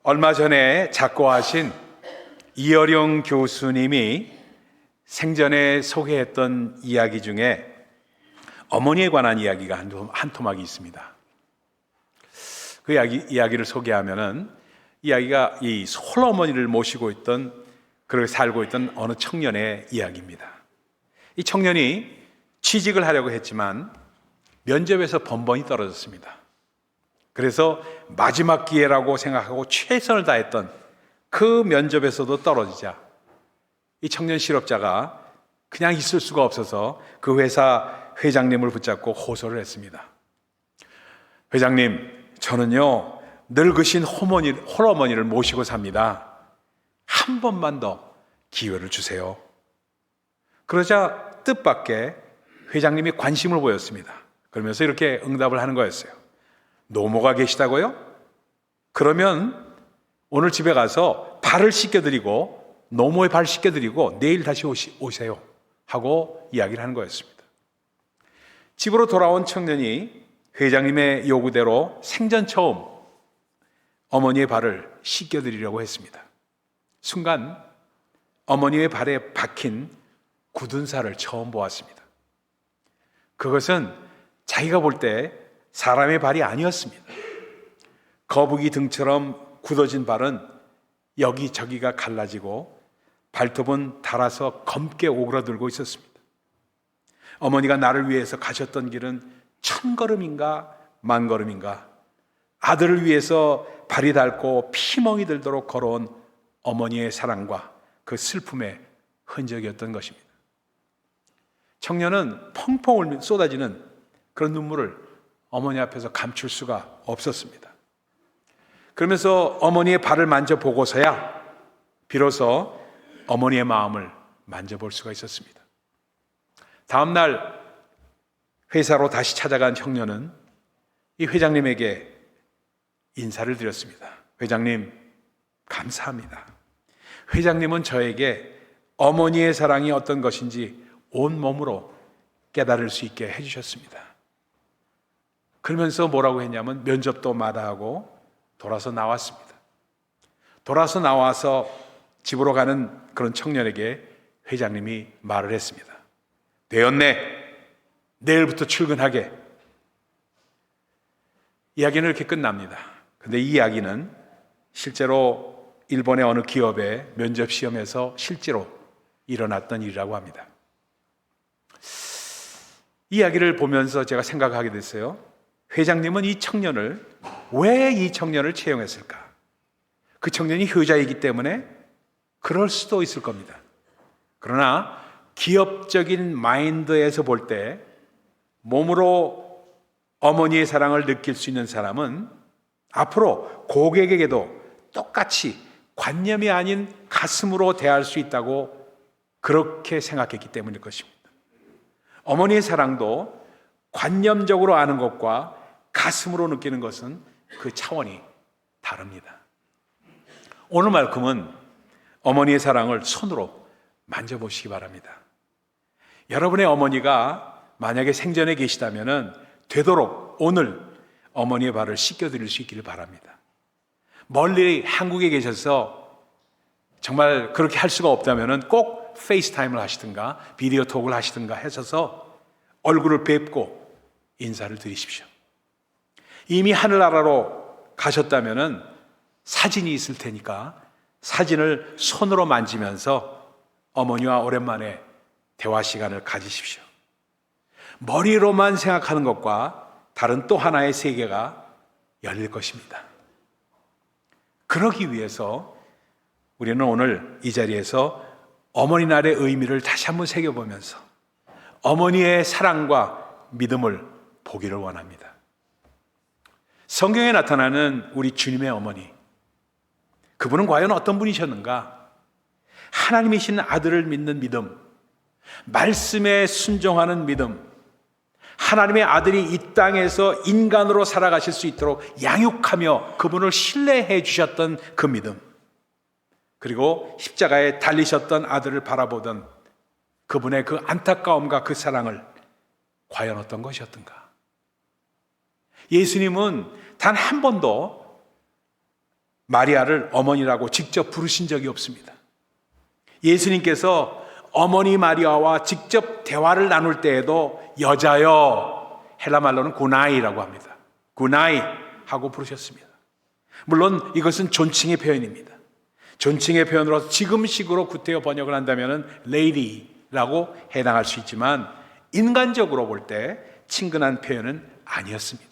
얼마 전에 작고하신 이어룡 교수님이 생전에 소개했던 이야기 중에 어머니에 관한 이야기가 한 토막이 있습니다. 그 이야기를 소개하면은 이야기가 이 홀어머니를 모시고 있던, 그렇게 살고 있던 어느 청년의 이야기입니다. 이 청년이 취직을 하려고 했지만 면접에서 번번이 떨어졌습니다. 그래서 마지막 기회라고 생각하고 최선을 다했던 그 면접에서도 떨어지자 이 청년 실업자가 그냥 있을 수가 없어서 그 회사 회장님을 붙잡고 호소를 했습니다. 회장님, 저는요 늙으신 홀어머니를 모시고 삽니다. 한 번만 더 기회를 주세요. 그러자 뜻밖의 회장님이 관심을 보였습니다. 그러면서 이렇게 응답을 하는 거였어요. 노모가 계시다고요? 그러면 오늘 집에 가서 발을 씻겨드리고, 노모의 발 씻겨드리고 내일 다시 오세요 하고 이야기를 하는 거였습니다. 집으로 돌아온 청년이 회장님의 요구대로 생전 처음 어머니의 발을 씻겨드리려고 했습니다. 순간 어머니의 발에 박힌 굳은 살을 처음 보았습니다. 그것은 자기가 볼 때 사람의 발이 아니었습니다. 거북이 등처럼 굳어진 발은 여기저기가 갈라지고 발톱은 닳아서 검게 오그라들고 있었습니다. 어머니가 나를 위해서 가셨던 길은 1000걸음인가 10,000걸음인가, 아들을 위해서 발이 닳고 피멍이 들도록 걸어온 어머니의 사랑과 그 슬픔의 흔적이었던 것입니다. 청년은 펑펑 쏟아지는 그런 눈물을 어머니 앞에서 감출 수가 없었습니다. 그러면서 어머니의 발을 만져보고서야 비로소 어머니의 마음을 만져볼 수가 있었습니다. 다음 날 회사로 다시 찾아간 청년은 이 회장님에게 인사를 드렸습니다. 회장님, 감사합니다. 회장님은 저에게 어머니의 사랑이 어떤 것인지 온몸으로 깨달을 수 있게 해주셨습니다. 그러면서 뭐라고 했냐면 면접도 마다하고 돌아서 나왔습니다. 돌아서 나와서 집으로 가는 그런 청년에게 회장님이 말을 했습니다. 되었네. 내일부터 출근하게. 이야기는 이렇게 끝납니다. 근데 이 이야기는 실제로 일본의 어느 기업의 면접 시험에서 실제로 일어났던 일이라고 합니다. 이 이야기를 보면서 제가 생각하게 됐어요. 회장님은 왜 이 청년을 채용했을까? 그 청년이 효자이기 때문에 그럴 수도 있을 겁니다. 그러나 기업적인 마인드에서 볼 때 몸으로 어머니의 사랑을 느낄 수 있는 사람은 앞으로 고객에게도 똑같이 관념이 아닌 가슴으로 대할 수 있다고 그렇게 생각했기 때문일 것입니다. 어머니의 사랑도 관념적으로 아는 것과 가슴으로 느끼는 것은 그 차원이 다릅니다. 오늘만큼은 어머니의 사랑을 손으로 만져보시기 바랍니다. 여러분의 어머니가 만약에 생전에 계시다면 되도록 오늘 어머니의 발을 씻겨드릴 수 있기를 바랍니다. 멀리 한국에 계셔서 정말 그렇게 할 수가 없다면 꼭 페이스타임을 하시든가 비디오 톡을 하시든가 하셔서 얼굴을 뵙고 인사를 드리십시오. 이미 하늘나라로 가셨다면 사진이 있을 테니까 사진을 손으로 만지면서 어머니와 오랜만에 대화 시간을 가지십시오. 머리로만 생각하는 것과 다른 또 하나의 세계가 열릴 것입니다. 그러기 위해서 우리는 오늘 이 자리에서 어머니날의 의미를 다시 한번 새겨보면서 어머니의 사랑과 믿음을 보기를 원합니다. 성경에 나타나는 우리 주님의 어머니, 그분은 과연 어떤 분이셨는가? 하나님이신 아들을 믿는 믿음, 말씀에 순종하는 믿음, 하나님의 아들이 이 땅에서 인간으로 살아가실 수 있도록 양육하며 그분을 신뢰해 주셨던 그 믿음, 그리고 십자가에 달리셨던 아들을 바라보던 그분의 그 안타까움과 그 사랑을 과연 어떤 것이었던가? 예수님은 단 한 번도 마리아를 어머니라고 직접 부르신 적이 없습니다. 예수님께서 어머니 마리아와 직접 대화를 나눌 때에도 여자여, 헬라 말로는 구나이라고 합니다. 구나이 하고 부르셨습니다. 물론 이것은 존칭의 표현입니다. 존칭의 표현으로 지금식으로 구태여 번역을 한다면 lady라고 해당할 수 있지만 인간적으로 볼 때 친근한 표현은 아니었습니다.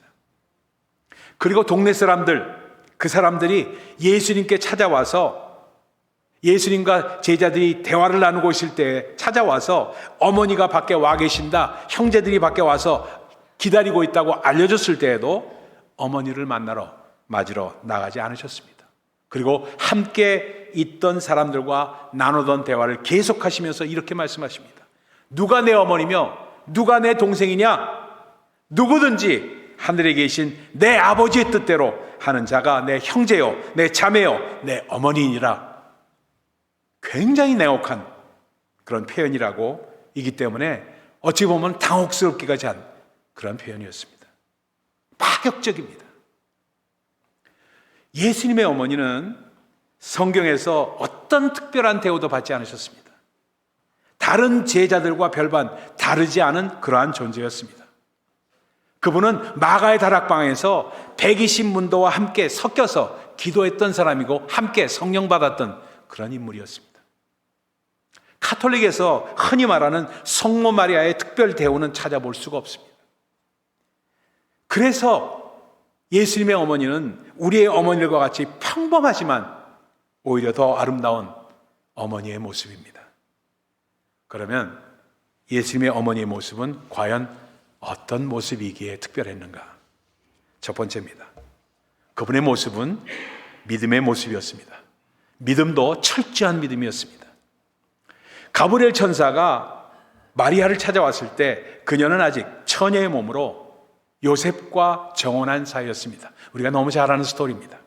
그리고 동네 사람들, 그 사람들이 예수님께 찾아와서 예수님과 제자들이 대화를 나누고 있을 때 찾아와서 어머니가 밖에 와 계신다, 형제들이 밖에 와서 기다리고 있다고 알려줬을 때에도 어머니를 맞으러 나가지 않으셨습니다. 그리고 함께 있던 사람들과 나누던 대화를 계속하시면서 이렇게 말씀하십니다. 누가 내 어머니며 누가 내 동생이냐? 누구든지 하늘에 계신 내 아버지의 뜻대로 하는 자가 내 형제요, 내 자매요, 내 어머니이니라. 굉장히 냉혹한 그런 표현이라고 이기 때문에 어찌 보면 당혹스럽기까지 한 그런 표현이었습니다. 파격적입니다. 예수님의 어머니는 성경에서 어떤 특별한 대우도 받지 않으셨습니다. 다른 제자들과 별반 다르지 않은 그러한 존재였습니다. 그분은 마가의 다락방에서 120문도와 함께 섞여서 기도했던 사람이고 함께 성령 받았던 그런 인물이었습니다. 카톨릭에서 흔히 말하는 성모 마리아의 특별 대우는 찾아볼 수가 없습니다. 그래서 예수님의 어머니는 우리의 어머니들과 같이 평범하지만 오히려 더 아름다운 어머니의 모습입니다. 그러면 예수님의 어머니의 모습은 과연 어떤 모습이기에 특별했는가? 첫 번째입니다. 그분의 모습은 믿음의 모습이었습니다. 믿음도 철저한 믿음이었습니다. 가브리엘 천사가 마리아를 찾아왔을 때 그녀는 아직 처녀의 몸으로 요셉과 정혼한 사이였습니다. 우리가 너무 잘 아는 스토리입니다.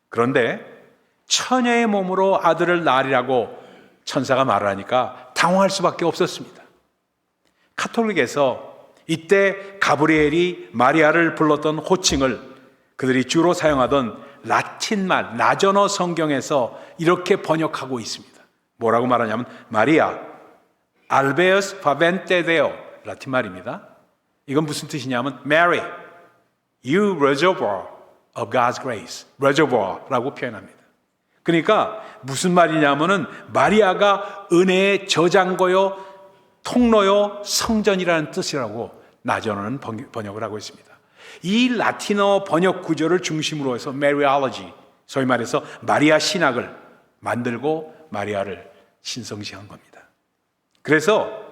그런데 처녀의 몸으로 아들을 낳으리라고 천사가 말을 하니까 당황할 수밖에 없었습니다. 카톨릭에서 이때 가브리엘이 마리아를 불렀던 호칭을 그들이 주로 사용하던 라틴말, 나전어 성경에서 이렇게 번역하고 있습니다. 뭐라고 말하냐면 마리아, 알베우스 파벤테데오, 라틴 말입니다. 이건 무슨 뜻이냐면 Mary, you reservoir of God's grace, reservoir라고 표현합니다. 그러니까 무슨 말이냐면은 마리아가 은혜의 저장고요, 통로요, 성전이라는 뜻이라고 나전어는 번역을 하고 있습니다. 이 라틴어 번역 구조를 중심으로 해서 Mariology, 소위 말해서 마리아 신학을 만들고 마리아를 신성시한 겁니다. 그래서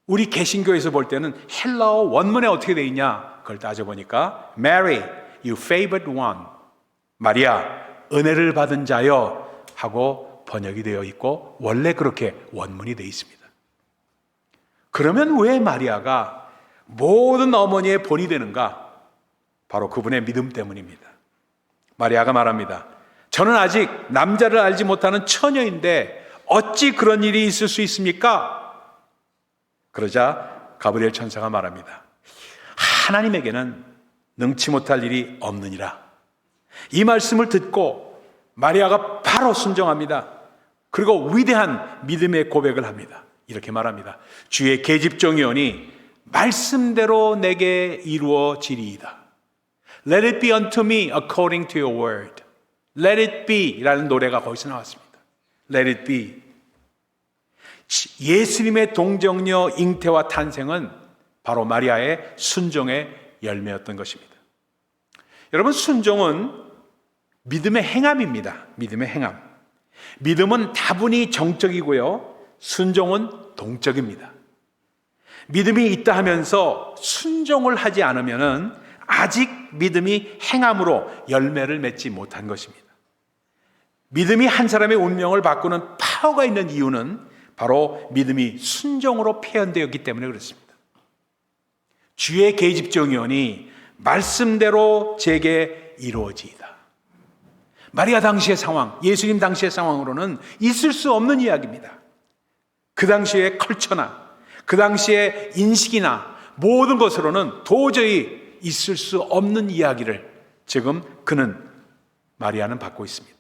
우리 개신교에서 볼 때는 헬라어 원문에 어떻게 되어 있냐? 그걸 따져보니까 Mary, you favored one, 마리아, 은혜를 받은 자여 하고 번역이 되어 있고 원래 그렇게 원문이 되어 있습니다. 그러면 왜 마리아가 모든 어머니의 본이 되는가? 바로 그분의 믿음 때문입니다. 마리아가 말합니다. 저는 아직 남자를 알지 못하는 처녀인데 어찌 그런 일이 있을 수 있습니까? 그러자 가브리엘 천사가 말합니다. 하나님에게는 능치 못할 일이 없느니라. 이 말씀을 듣고 마리아가 바로 순종합니다. 그리고 위대한 믿음의 고백을 합니다. 이렇게 말합니다. 주의 계집종이오니 말씀대로 내게 이루어지리이다. Let it be unto me according to your word. Let it be 라는 노래가 거기서 나왔습니다. Let it be. 예수님의 동정녀 잉태와 탄생은 바로 마리아의 순종의 열매였던 것입니다. 여러분, 순종은 믿음의 행함입니다. 믿음의 행함. 믿음은 다분히 정적이고요. 순종은 동적입니다. 믿음이 있다 하면서 순종을 하지 않으면 아직 믿음이 행함으로 열매를 맺지 못한 것입니다. 믿음이 한 사람의 운명을 바꾸는 파워가 있는 이유는 바로 믿음이 순종으로 표현되었기 때문에 그렇습니다. 주의 계집종이오니 말씀대로 제게 이루어지이다. 마리아 당시의 상황, 예수님 당시의 상황으로는 있을 수 없는 이야기입니다. 그 당시의 컬처나 그 당시의 인식이나 모든 것으로는 도저히 있을 수 없는 이야기를 지금 그는 마리아는 받고 있습니다.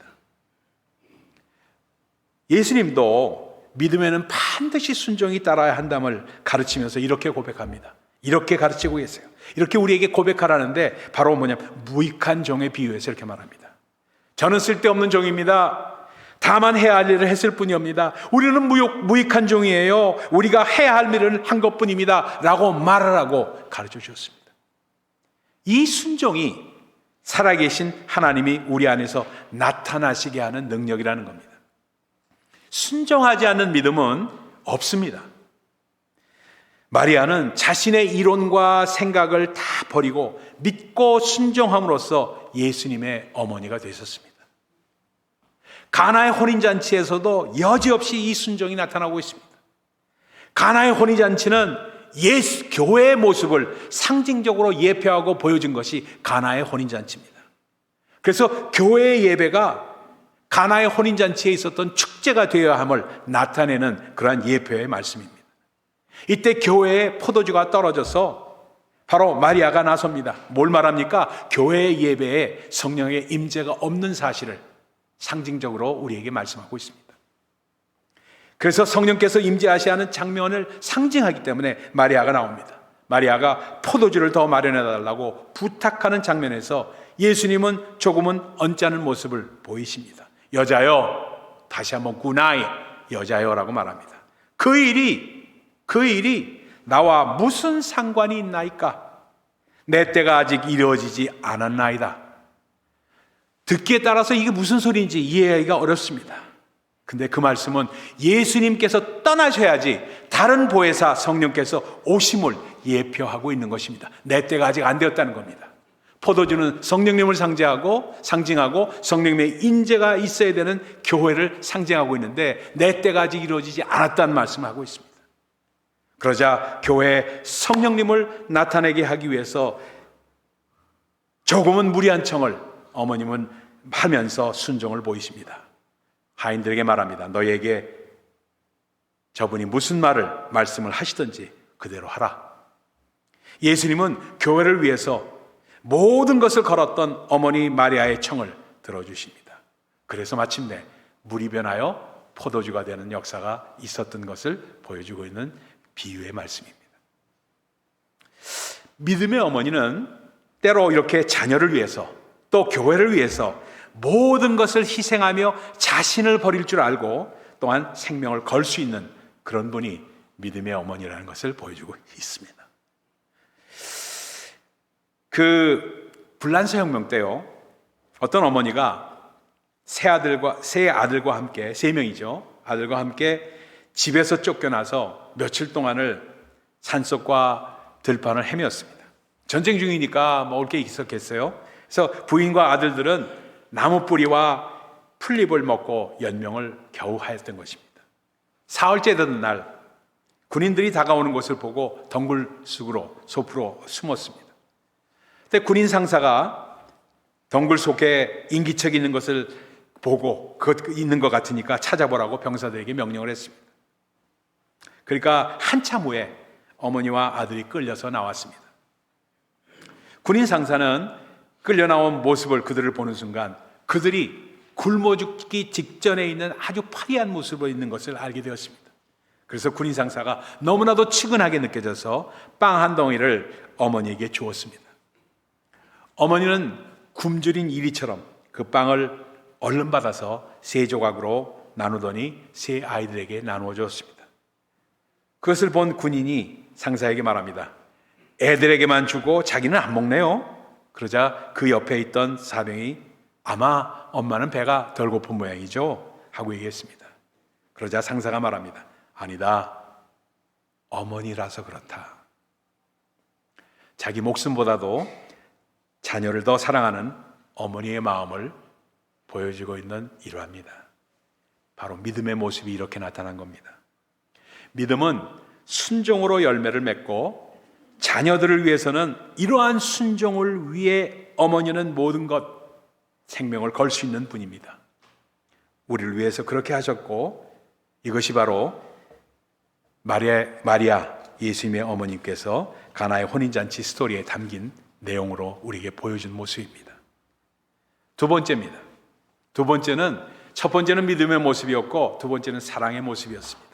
예수님도 믿음에는 반드시 순종이 따라야 한담을 가르치면서 이렇게 고백합니다. 이렇게 가르치고 계세요. 이렇게 우리에게 고백하라는데 바로 무익한 종에 비유해서 이렇게 말합니다. 저는 쓸데없는 종입니다. 다만 해야 할 일을 했을 뿐입니다. 우리는 무익한 종이에요. 우리가 해야 할 일을 한 것뿐입니다. 라고 말을 하고 가르쳐 주셨습니다. 이 순종이 살아계신 하나님이 우리 안에서 나타나시게 하는 능력이라는 겁니다. 순종하지 않는 믿음은 없습니다. 마리아는 자신의 이론과 생각을 다 버리고 믿고 순종함으로써 예수님의 어머니가 되셨습니다. 가나의 혼인잔치에서도 여지없이 이 순종이 나타나고 있습니다. 가나의 혼인잔치는 교회의 모습을 상징적으로 예표하고 보여준 것이 가나의 혼인잔치입니다. 그래서 교회의 예배가 가나의 혼인잔치에 있었던 축제가 되어야 함을 나타내는 그러한 예표의 말씀입니다. 이때 교회에 포도주가 떨어져서 바로 마리아가 나섭니다. 뭘 말합니까? 교회의 예배에 성령의 임재가 없는 사실을 상징적으로 우리에게 말씀하고 있습니다. 그래서 성령께서 임재하셔야 하는 장면을 상징하기 때문에 마리아가 나옵니다. 마리아가 포도주를 더 마련해 달라고 부탁하는 장면에서 예수님은 조금은 언짢은 모습을 보이십니다. 여자여, 다시 한번 구나이, 여자여라고 말합니다. 그 일이 나와 무슨 상관이 있나이까? 내 때가 아직 이루어지지 않았나이다. 듣기에 따라서 이게 무슨 소리인지 이해하기가 어렵습니다. 근데 그 말씀은 예수님께서 떠나셔야지 다른 보혜사 성령께서 오심을 예표하고 있는 것입니다. 내 때가 아직 안 되었다는 겁니다. 포도주는 성령님을 상징하고 성령님의 인재가 있어야 되는 교회를 상징하고 있는데 내 때가 아직 이루어지지 않았다는 말씀을 하고 있습니다. 그러자 교회에 성령님을 나타내게 하기 위해서 조금은 무리한 청을 어머님은 하면서 순종을 보이십니다. 하인들에게 말합니다. 너희에게 저분이 무슨 말씀을 하시든지 그대로 하라. 예수님은 교회를 위해서 모든 것을 걸었던 어머니 마리아의 청을 들어주십니다. 그래서 마침내 물이 변하여 포도주가 되는 역사가 있었던 것을 보여주고 있는 비유의 말씀입니다. 믿음의 어머니는 때로 이렇게 자녀를 위해서 또 교회를 위해서 모든 것을 희생하며 자신을 버릴 줄 알고 또한 생명을 걸 수 있는 그런 분이 믿음의 어머니라는 것을 보여주고 있습니다. 그 불란서 혁명 때요, 어떤 어머니가 세 아들과 함께, 세 명이죠, 아들과 함께 집에서 쫓겨나서 며칠 동안을 산속과 들판을 헤매었습니다. 전쟁 중이니까 먹을 게 있었겠어요. 그래서 부인과 아들들은 나무 뿌리와 풀잎을 먹고 연명을 겨우 하였던 것입니다. 사흘째 되던 날 군인들이 다가오는 것을 보고 덩굴 숲으로 숨었습니다. 그때 군인 상사가 덩굴 속에 인기척이 있는 것을 보고 있는 것 같으니까 찾아보라고 병사들에게 명령을 했습니다. 그러니까 한참 후에 어머니와 아들이 끌려서 나왔습니다. 군인 상사는 끌려 나온 모습을 그들을 보는 순간 그들이 굶어 죽기 직전에 있는 아주 파리한 모습으로 있는 것을 알게 되었습니다. 그래서 군인 상사가 너무나도 측은하게 느껴져서 빵 한 덩이를 어머니에게 주었습니다. 어머니는 굶주린 이리처럼 그 빵을 얼른 받아서 세 조각으로 나누더니 세 아이들에게 나누어 주었습니다. 그것을 본 군인이 상사에게 말합니다. 애들에게만 주고 자기는 안 먹네요. 그러자 그 옆에 있던 사병이 아마 엄마는 배가 덜 고픈 모양이죠 하고 얘기했습니다. 그러자 상사가 말합니다. 아니다, 어머니라서 그렇다. 자기 목숨보다도 자녀를 더 사랑하는 어머니의 마음을 보여주고 있는 일화입니다. 바로 믿음의 모습이 이렇게 나타난 겁니다. 믿음은 순종으로 열매를 맺고 자녀들을 위해서는 이러한 순종을 위해 어머니는 모든 것, 생명을 걸 수 있는 분입니다. 우리를 위해서 그렇게 하셨고 이것이 바로 마리아 예수님의 어머님께서 가나의 혼인잔치 스토리에 담긴 내용으로 우리에게 보여준 모습입니다. 두 번째입니다. 첫 번째는 믿음의 모습이었고 두 번째는 사랑의 모습이었습니다.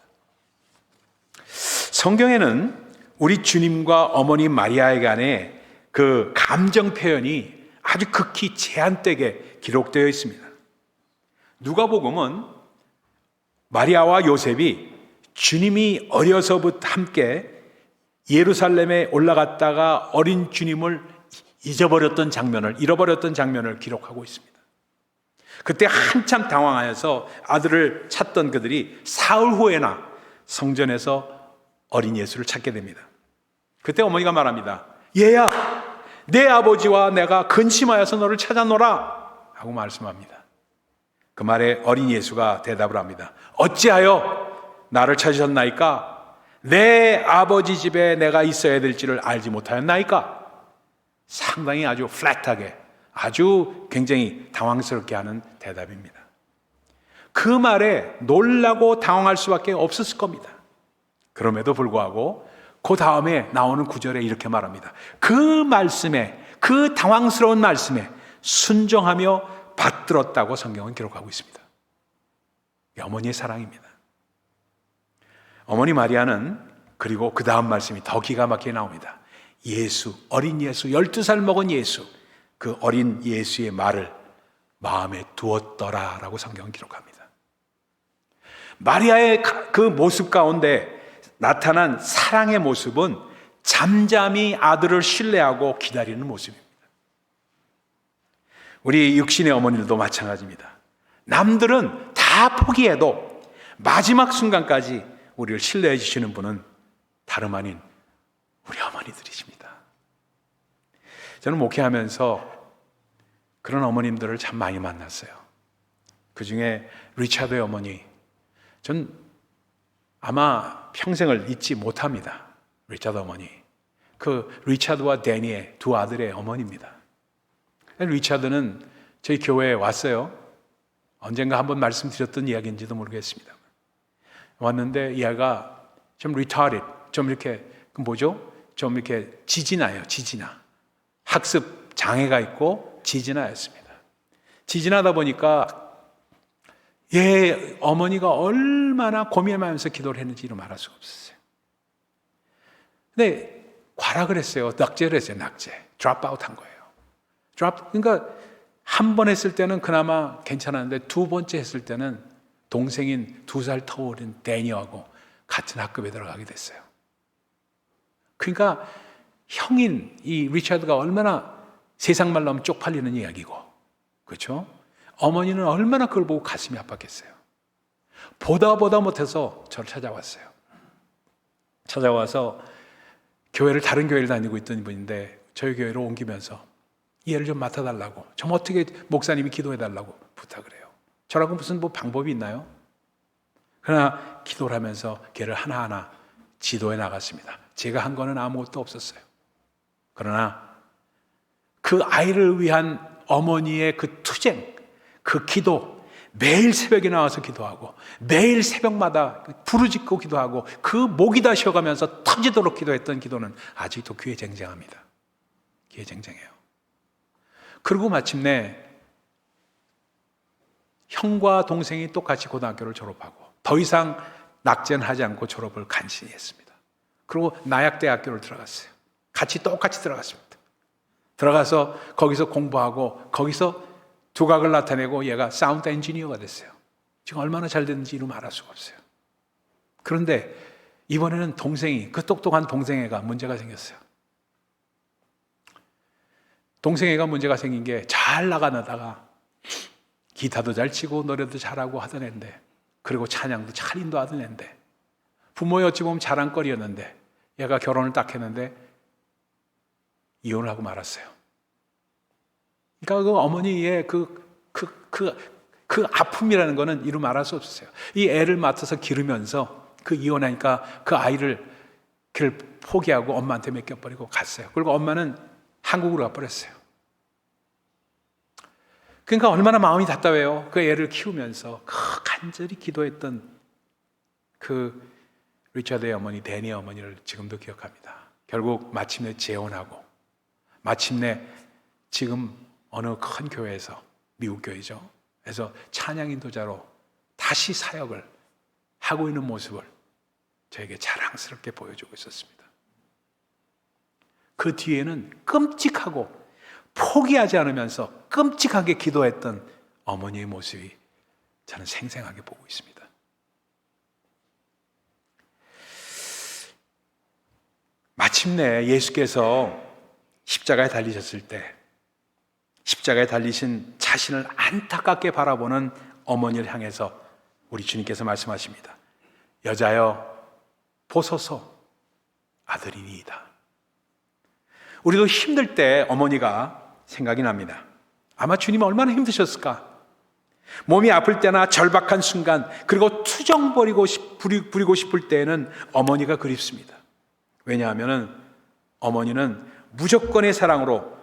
성경에는 우리 주님과 어머니 마리아의 간의 그 감정 표현이 아주 극히 제한되게 기록되어 있습니다. 누가복음은 마리아와 요셉이 주님이 어려서부터 함께 예루살렘에 올라갔다가 어린 주님을 잃어버렸던 장면을 기록하고 있습니다. 그때 한참 당황하여서 아들을 찾던 그들이 사흘 후에나 성전에서 어린 예수를 찾게 됩니다. 그때 어머니가 말합니다. 얘야, 내 아버지와 내가 근심하여서 너를 찾아노라 하고 말씀합니다. 그 말에 어린 예수가 대답을 합니다. 어찌하여 나를 찾으셨나이까? 내 아버지 집에 내가 있어야 될지를 알지 못하였나이까? 상당히 아주 플랫하게, 아주 굉장히 당황스럽게 하는 대답입니다. 그 말에 놀라고 당황할 수밖에 없었을 겁니다. 그럼에도 불구하고 그 다음에 나오는 구절에 이렇게 말합니다. 그 말씀에, 그 당황스러운 말씀에 순종하며 받들었다고 성경은 기록하고 있습니다. 어머니의 사랑입니다. 어머니 마리아는 그리고 그 다음 말씀이 더 기가 막히게 나옵니다. 예수, 어린 예수, 12살 먹은 예수, 그 어린 예수의 말을 마음에 두었더라라고 성경은 기록합니다. 마리아의 그 모습 가운데 나타난 사랑의 모습은 잠잠히 아들을 신뢰하고 기다리는 모습입니다. 우리 육신의 어머니들도 마찬가지입니다. 남들은 다 포기해도 마지막 순간까지 우리를 신뢰해 주시는 분은 다름 아닌 우리 어머니들이십니다. 저는 목회하면서 그런 어머님들을 참 많이 만났어요. 그 중에 리차드의 어머니, 전 아마 평생을 잊지 못합니다. 리차드 어머니. 그 리차드와 데니의 두 아들의 어머니입니다. 리차드는 저희 교회에 왔어요. 언젠가 한번 말씀드렸던 이야기인지도 모르겠습니다. 왔는데 이 아이가 좀 retarded, 좀 이렇게 좀 이렇게 지진아요. 학습 장애가 있고 지진아였습니다. 지진하다 보니까 얘 어머니가 얼마나 고민하면서 기도를 했는지를 말할 수가 없었어요. 근데 과락을 했어요. 낙제를 했어요. 드롭 아웃 한 거예요. 그러니까 한 번 했을 때는 그나마 괜찮았는데 두 번째 했을 때는 동생인 2살 터울인 데니하고 같은 학급에 들어가게 됐어요. 그러니까 형인 이 리차드가 얼마나 세상 말로 하면 쪽팔리는 이야기고, 그렇죠? 어머니는 얼마나 그걸 보고 가슴이 아팠겠어요. 보다 못해서 저를 찾아왔어요. 찾아와서 다른 교회를 다니고 있던 분인데 저희 교회로 옮기면서 이 애를 좀 맡아달라고, 좀 어떻게 목사님이 기도해달라고 부탁을 해요. 저라고 무슨 방법이 있나요? 그러나 기도를 하면서 걔를 하나하나 지도해 나갔습니다. 제가 한 거는 아무것도 없었어요. 그러나 그 아이를 위한 어머니의 그 투쟁, 그 기도, 매일 새벽에 나와서 기도하고 매일 새벽마다 부르짖고 기도하고 그 목이 다 쉬어가면서 터지도록 기도했던 기도는 아직도 귀에 쟁쟁합니다. 귀에 쟁쟁해요. 그리고 마침내 형과 동생이 똑같이 고등학교를 졸업하고 더 이상 낙제는 하지 않고 졸업을 간신히 했습니다. 그리고 나약대학교를 들어갔어요. 똑같이 들어갔습니다. 들어가서 거기서 공부하고 거기서 두각을 나타내고 얘가 사운드 엔지니어가 됐어요. 지금 얼마나 잘 됐는지 이루 말할 수가 없어요. 그런데 이번에는 그 똑똑한 동생애가 문제가 생겼어요. 동생애가 문제가 생긴 게 잘 나가다가 기타도 잘 치고 노래도 잘하고 하던 애인데, 그리고 찬양도 잘 인도하던 애인데, 부모의 어찌 보면 자랑거리였는데 얘가 결혼을 딱 했는데 이혼을 하고 말았어요. 그러니까 그 어머니의 그 아픔이라는 거는 이루 말할 수 없었어요. 이 애를 맡아서 기르면서 그 이혼하니까 그 아이를 포기하고 엄마한테 맡겨버리고 갔어요. 그리고 엄마는 한국으로 가버렸어요. 그러니까 얼마나 마음이 답답해요. 그 애를 키우면서 간절히 기도했던 그 리차드의 어머니, 데니의 어머니를 지금도 기억합니다. 결국 마침내 재혼하고 마침내 지금 어느 큰 교회에서, 미국 교회죠, 그래서 찬양 인도자로 다시 사역을 하고 있는 모습을 저에게 자랑스럽게 보여주고 있었습니다. 그 뒤에는 끔찍하고 포기하지 않으면서 끔찍하게 기도했던 어머니의 모습이 저는 생생하게 보고 있습니다. 마침내 예수께서 십자가에 달리셨을 때 십자가에 달리신 자신을 안타깝게 바라보는 어머니를 향해서 우리 주님께서 말씀하십니다. 여자여 보소서 아들이니이다. 우리도 힘들 때 어머니가 생각이 납니다. 아마 주님은 얼마나 힘드셨을까? 몸이 아플 때나 절박한 순간, 그리고 투정 부리고 싶을 때에는 어머니가 그립습니다. 왜냐하면 어머니는 무조건의 사랑으로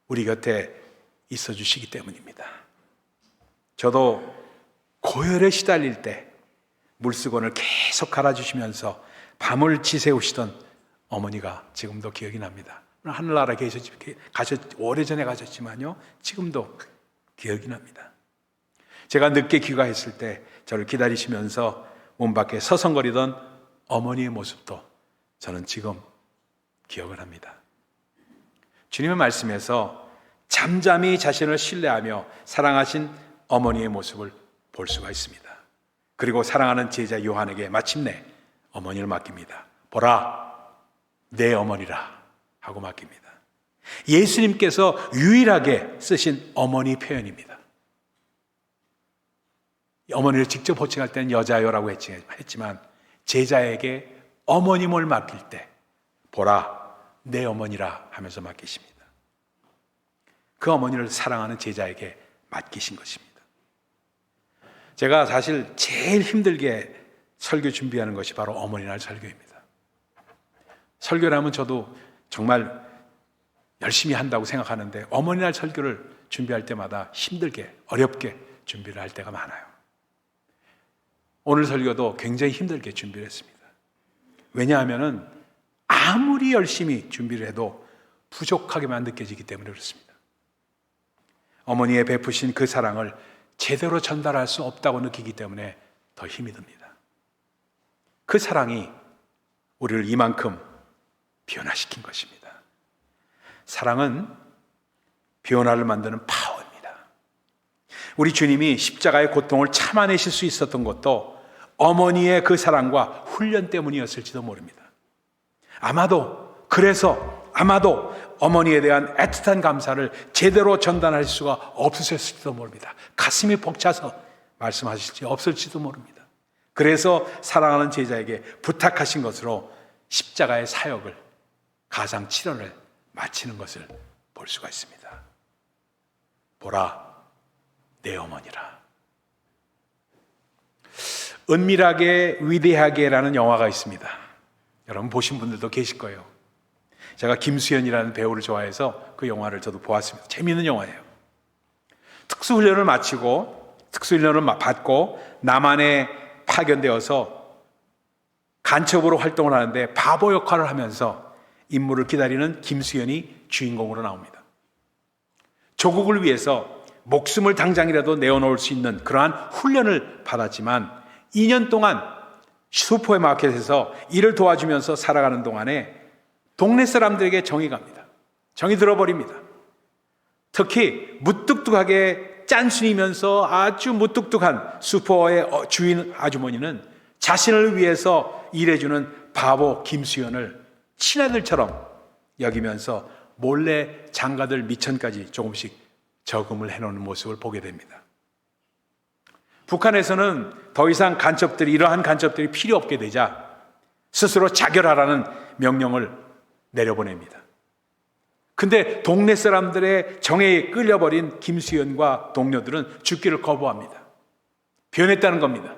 우리 곁에 있어 주시기 때문입니다. 저도 고열에 시달릴 때 물수건을 계속 갈아주시면서 밤을 지새우시던 어머니가 지금도 기억이 납니다. 하늘나라 오래전에 가셨지만요, 지금도 기억이 납니다. 제가 늦게 귀가했을 때 저를 기다리시면서 문 밖에 서성거리던 어머니의 모습도 저는 지금 기억을 합니다. 주님의 말씀에서 잠잠히 자신을 신뢰하며 사랑하신 어머니의 모습을 볼 수가 있습니다. 그리고 사랑하는 제자 요한에게 마침내 어머니를 맡깁니다. 보라, 내 어머니라 하고 맡깁니다. 예수님께서 유일하게 쓰신 어머니 표현입니다. 어머니를 직접 호칭할 때는 여자여라고 했지만 제자에게 어머님을 맡길 때 보라, 내 어머니라 하면서 맡기십니다. 그 어머니를 사랑하는 제자에게 맡기신 것입니다. 제가 사실 제일 힘들게 설교 준비하는 것이 바로 어머니날 설교입니다. 설교를 하면 저도 정말 열심히 한다고 생각하는데 어머니날 설교를 준비할 때마다 힘들게, 어렵게 준비를 할 때가 많아요. 오늘 설교도 굉장히 힘들게 준비를 했습니다. 왜냐하면 아무리 열심히 준비를 해도 부족하게만 느껴지기 때문에 그렇습니다. 어머니의 베푸신 그 사랑을 제대로 전달할 수 없다고 느끼기 때문에 더 힘이 듭니다. 그 사랑이 우리를 이만큼 변화시킨 것입니다. 사랑은 변화를 만드는 파워입니다. 우리 주님이 십자가의 고통을 참아내실 수 있었던 것도 어머니의 그 사랑과 훈련 때문이었을지도 모릅니다. 아마도 어머니에 대한 애틋한 감사를 제대로 전달할 수가 없으셨을지도 모릅니다. 가슴이 벅차서 말씀하실지 없을지도 모릅니다. 그래서 사랑하는 제자에게 부탁하신 것으로 십자가의 사역을, 가상 7원을 마치는 것을 볼 수가 있습니다. 보라, 내 어머니라. 은밀하게 위대하게라는 영화가 있습니다. 여러분 보신 분들도 계실 거예요. 제가 김수현이라는 배우를 좋아해서 그 영화를 저도 보았습니다. 재미있는 영화예요. 특수훈련을 받고 남한에 파견되어서 간첩으로 활동을 하는데 바보 역할을 하면서 임무를 기다리는 김수현이 주인공으로 나옵니다. 조국을 위해서 목숨을 당장이라도 내어놓을 수 있는 그러한 훈련을 받았지만 2년 동안 슈퍼의 마켓에서 일을 도와주면서 살아가는 동안에 동네 사람들에게 정이 갑니다. 정이 들어버립니다. 특히 무뚝뚝하게 짠순이면서 아주 무뚝뚝한 슈퍼의 주인 아주머니는 자신을 위해서 일해주는 바보 김수현을 친아들처럼 여기면서 몰래 장가들 미천까지 조금씩 저금을 해놓는 모습을 보게 됩니다. 북한에서는 더 이상 이러한 간첩들이 필요 없게 되자 스스로 자결하라는 명령을 내려보냅니다. 근데 동네 사람들의 정에 끌려버린 김수현과 동료들은 죽기를 거부합니다. 변했다는 겁니다.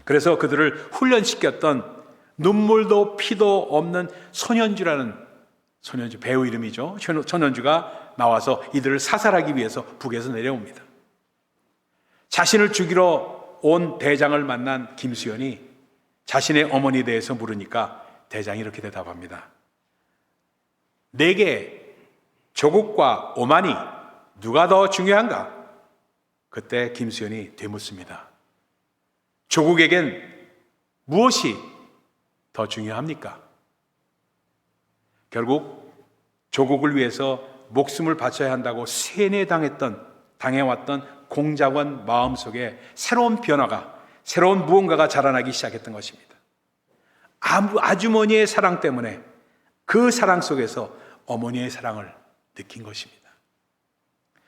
그래서 그들을 훈련시켰던 눈물도 피도 없는 손현주라는 배우 이름이죠. 손현주가 나와서 이들을 사살하기 위해서 북에서 내려옵니다. 자신을 죽이러 온 대장을 만난 김수현이 자신의 어머니에 대해서 물으니까 대장이 이렇게 대답합니다. 내게 조국과 오만이 누가 더 중요한가? 그때 김수현이 되묻습니다. 조국에겐 무엇이 더 중요합니까? 결국 조국을 위해서 목숨을 바쳐야 한다고 당해왔던 공작원 마음속에 새로운 변화가, 새로운 무언가가 자라나기 시작했던 것입니다. 아주머니의 사랑 때문에 그 사랑 속에서 어머니의 사랑을 느낀 것입니다.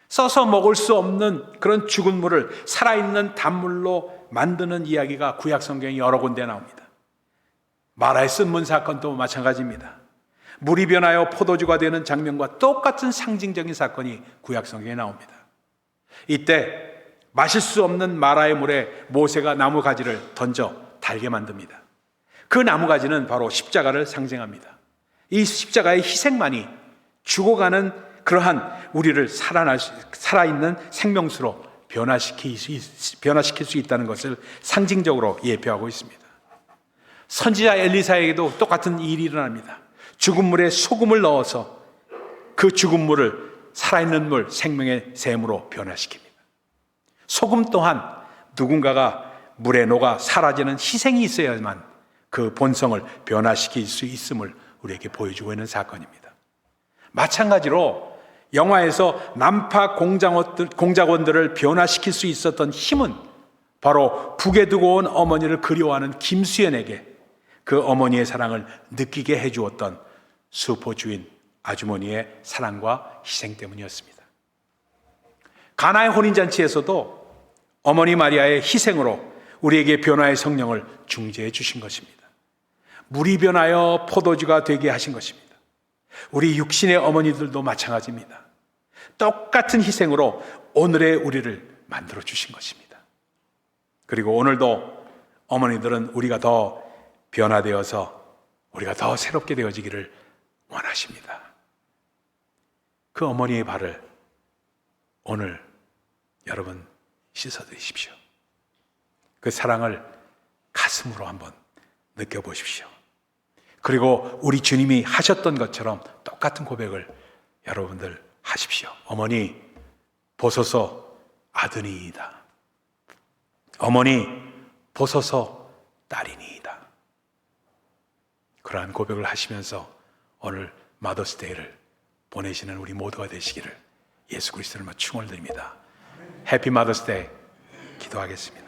써서 먹을 수 없는 그런 죽은 물을 살아있는 단물로 만드는 이야기가 구약 성경에 여러 군데 나옵니다. 마라의 쓴문 사건도 마찬가지입니다. 물이 변하여 포도주가 되는 장면과 똑같은 상징적인 사건이 구약 성경에 나옵니다. 이때 마실 수 없는 마라의 물에 모세가 나무 가지를 던져 달게 만듭니다. 그 나무 가지는 바로 십자가를 상징합니다. 이 십자가의 희생만이 죽어가는 그러한 우리를 살아있는 생명수로 변화시킬 수 있다는 것을 상징적으로 예표하고 있습니다. 선지자 엘리사에게도 똑같은 일이 일어납니다. 죽은 물에 소금을 넣어서 그 죽은 물을 살아있는 물, 생명의 샘으로 변화시킵니다. 소금 또한 누군가가 물에 녹아 사라지는 희생이 있어야만 그 본성을 변화시킬 수 있음을 우리에게 보여주고 있는 사건입니다. 마찬가지로 영화에서 난파 공작원들을 변화시킬 수 있었던 힘은 바로 북에 두고 온 어머니를 그리워하는 김수현에게 그 어머니의 사랑을 느끼게 해주었던 수포 주인 아주머니의 사랑과 희생 때문이었습니다. 가나의 혼인잔치에서도 어머니 마리아의 희생으로 우리에게 변화의 성령을 중재해 주신 것입니다. 물이 변하여 포도주가 되게 하신 것입니다. 우리 육신의 어머니들도 마찬가지입니다. 똑같은 희생으로 오늘의 우리를 만들어 주신 것입니다. 그리고 오늘도 어머니들은 우리가 더 변화되어서 우리가 더 새롭게 되어지기를 원하십니다. 그 어머니의 발을 오늘 여러분 씻어드리십시오. 그 사랑을 가슴으로 한번 느껴보십시오. 그리고 우리 주님이 하셨던 것처럼 똑같은 고백을 여러분들 하십시오. 어머니 보소서 아드니이다. 어머니 보소서 딸이니이다. 그러한 고백을 하시면서 오늘 마더스데이를 보내시는 우리 모두가 되시기를 예수 그리스도를 충원을 드립니다. 해피 마더스데이 기도하겠습니다.